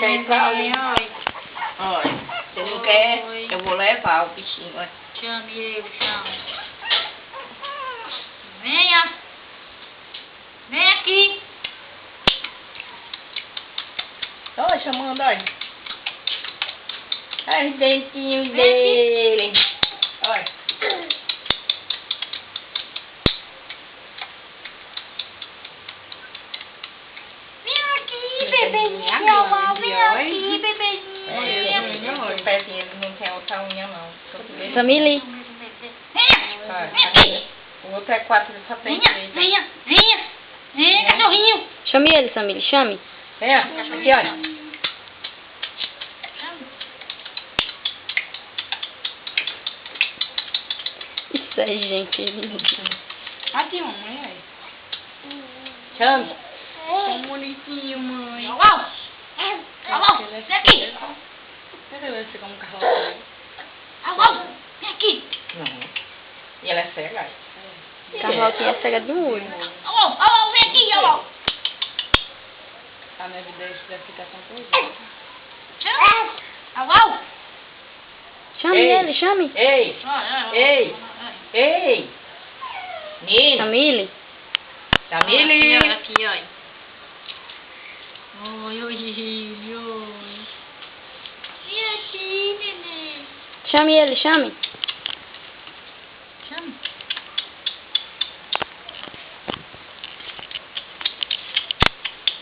quer ir pra ali. Olha, você não quer? Eu vou levar o bichinho, olha. Chame ele, chame. Venha. Vem aqui. Olha, chamando, olha. Olha os dentinhos dele. Olha. Vem aqui, bebezinho. Meu mal, vem aqui, bebezinho. Olha, o pezinho ele não tem outra unha, não. Samile. Olha, aqui. O outro é 4, só tem 3. Venha. Vem, cachorrinho. Chame ele, Samile, chame. É, aqui, olha. Isso aí, gente. Aqui, mamãe, aí. Chame. Tão bonitinho, mãe. Alô, vem aqui. Cadê ele pegar um carro? Alô, vem aqui. Não. E ela é cega? Carlotinha é cega de um olho. Alô, vem aqui, alô. A minha vida deve ficar tão coisa. Alô. Chame Ei. ele, chame. Ei! Ei! Ei! Nino! Samile. Samile! Aqui, olha. Oi. Vem aqui, neném. Chame ele, chame. Chama.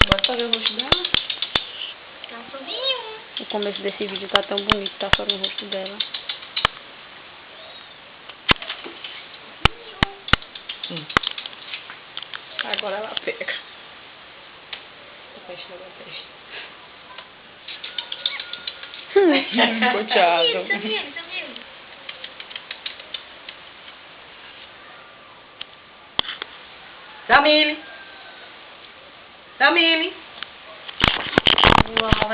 Bora fazer o rosto dela? Cachorrinho. O começo desse vídeo tá tão bonito, tá só no rosto dela. Agora ela pega. O peixe não peixe. Coitado. Samir. Samile! Samile! Uau.